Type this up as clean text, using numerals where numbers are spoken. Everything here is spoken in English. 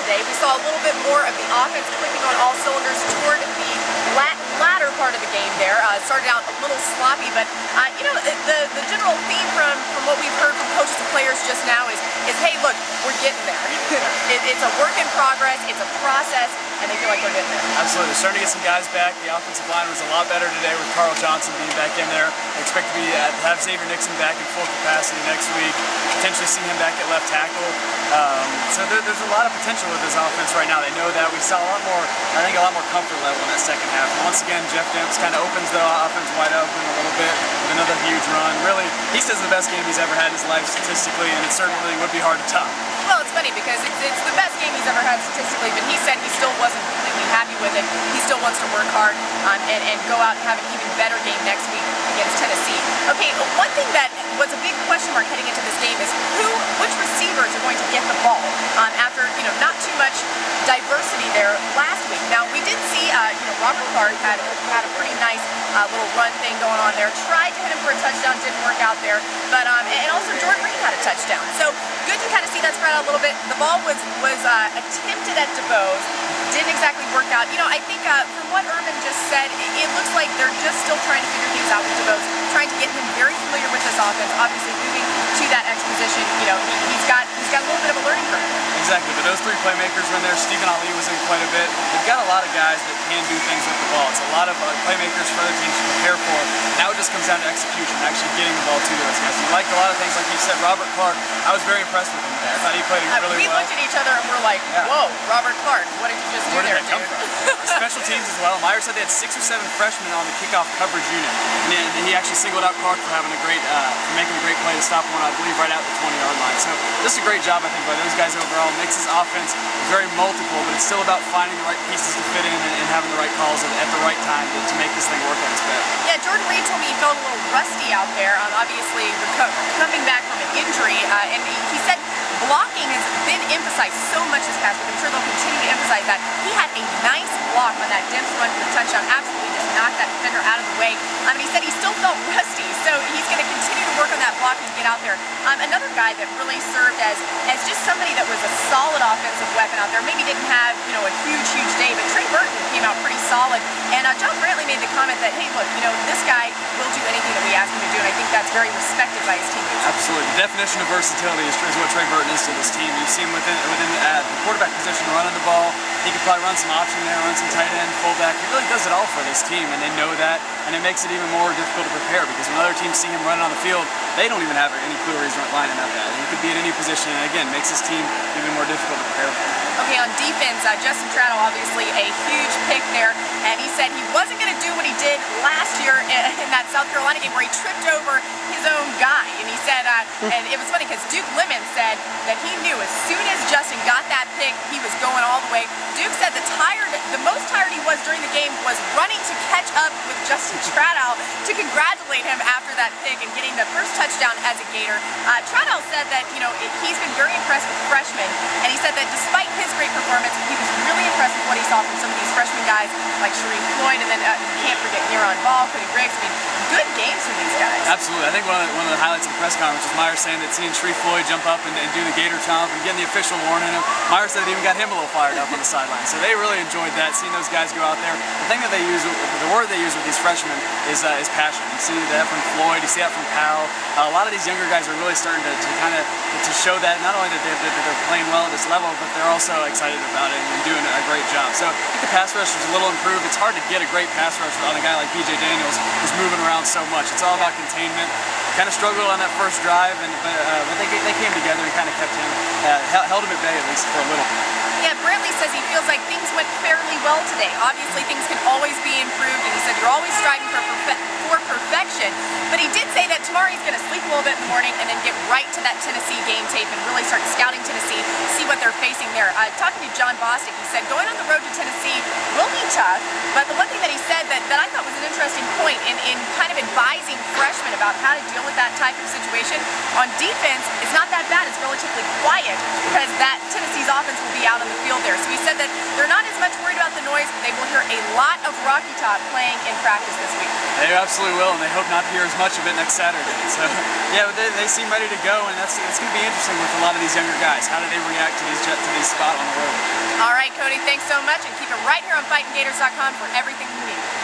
today. We saw a little bit more of the offense clicking on all cylinders toward the latter part of the game there. Started out a little sloppy, but you know, the general theme from what we've heard from coaches and players just now is hey, look, we're getting there. It's a work in progress, it's a process, and they feel like they're getting there. Absolutely. They're starting to get some guys back. The offensive line was a lot better today with Carl Johnson being back in there. I expect to have Xavier Nixon back in full capacity next week, potentially see him back at left tackle. So there's a lot of potential with this offense right now. They know that. We saw a lot more comfort level in that second half. And once again, Jeff Demps kind of opens the offense wide open a little bit with another huge run. Really, he says the best game he's ever had in his life statistically, and it certainly would be hard to top. Well, it's funny because it's the best game he's ever had statistically, but he said he still wasn't completely happy with it. He still wants to work hard and go out and have an even better game next week against Tennessee. Okay, one thing that was a big question mark heading into this game is which receivers are going to get the ball after not too much diversity there last week. Now we did see Robert Clark had a pretty nice little run thing going on there. Tried to hit him for a touchdown, didn't work out there. But and also Jordan Reed had a touchdown. So good to kind of see that spread out a little bit. The ball was attempted at DeBose. Didn't exactly work out. I think from what Urban just said, it looks like they're just still trying to figure things out with DeBose, trying to get him very familiar with this offense. Obviously moving to that X position, he's got a little bit of a learning curve. Exactly, but those three playmakers were in there. Stephen Ali was in quite a bit. They've got a lot of guys that can do things with the ball. It's a lot of playmakers for other teams to prepare for. Now it just comes down to execution, actually getting the ball to those guys. You liked a lot of things, like you said. Robert Clark, I was very impressed with him today. I thought he played really well. We looked at each other and we're like, whoa, Robert Clark, what did you just do there, dude? Where did that come from? Special teams as well. Meyer said they had 6 or 7 freshmen on the kickoff coverage unit, and he actually singled out Clark for having for making a great play to stop one, I believe, right out the 20-yard line. So just a great job, I think, by those guys overall. Makes his offense very multiple, but it's still about finding the right pieces to fit in and having the right calls at the right time to make this thing work at its best. Yeah, Jordan Reed told me he felt a little rusty out there. Obviously, coming back from an injury, and he said blocking has been emphasized so much this past week. I'm sure they'll continue to emphasize that. He had a nice block on that Demps run for the touchdown. Absolutely just knocked that defender out of the way. He said he still felt rusty, so he's going to continue to work on that block and get out there. Another guy that really served as just somebody that was a solid offensive weapon out there. Maybe didn't have a huge day, but Trey Burton came out pretty solid. And John Brantley made the comment that, hey, look, this guy will do anything that we ask him to do, and I think that's very respected by his teammates. Absolutely. The definition of versatility is what Trey Burton is to this team. You see him within the quarterback position running the ball. He can probably run some option there, run some tight end, fullback. He really does it all for this team, and they know that, and it makes it even more difficult to prepare because when other teams see him running on the field, they don't even have any clue where he's lining up at. He could be at any position, and again, makes his team even more difficult to prepare for. Okay, on defense, Justin Traddle, obviously a huge pick there, and he said he wasn't going to do what he did last year in that South Carolina game where he tripped over his own guy. And he said, and it was funny because Duke Lemon said that he knew as soon as Justin got that pick, he was going all the way. Duke said the most tired he was during the game was running to catch up with Justin Traddle to congratulate him after that pick and getting the first touchdown as a Gator. Traddle said that, he's been very impressed with freshmen, and he said that despite his great performance, he was really impressed with what he saw from some of these freshman guys like Sharif Floyd, and then you can't forget Neron Ball, Cody Griggs. Good games from these guys. Absolutely. I think one of the highlights of the press conference was Meyer saying that seeing Sharif Floyd jump up and do the Gator chomp and getting the official warning him. Meyer said it even got him a little fired up on the sideline. So they really enjoyed that, seeing those guys go out there. The thing that they use, the word they use with these freshmen is passion. You see that from Floyd, you see that from Powell. A lot of these younger guys are really starting to show that not only that they're playing well at this level, but they're also excited about it and doing a great job. So I think the pass rush is a little improved. It's hard to get a great pass rush on a guy like B.J. Daniels who's moving around so much. It's all about containment. Kind of struggled on that first drive, but they came together and kind of kept him, held him at bay at least for a little bit. Yeah, Brantley says he feels like things went fairly well today. Obviously, things can always be improved, and he said you're always striving for perfection. But he did say that tomorrow he's going to sleep a little bit in the morning and then get right to that Tennessee game tape and really start scouting Tennessee, see what they're facing there. Talking to John Bostic, he said going on the road to Tennessee will be tough, but the one thing that he said that I thought was an interesting point in kind of advising freshmen about how to deal with that type of situation, on defense, it's not that bad. It's relatively quiet because that Tennessee's offense will be out on the field there. So he said that they're not as much worried about the noise, but they will hear a lot of Rocky Top playing in practice this week. They absolutely absolutely will, and they hope not to hear as much of it next Saturday. So, yeah, but they seem ready to go, and it's going to be interesting with a lot of these younger guys. How do they react to these spots on the road? All right, Cody, thanks so much, and keep it right here on FightingGators.com for everything you need.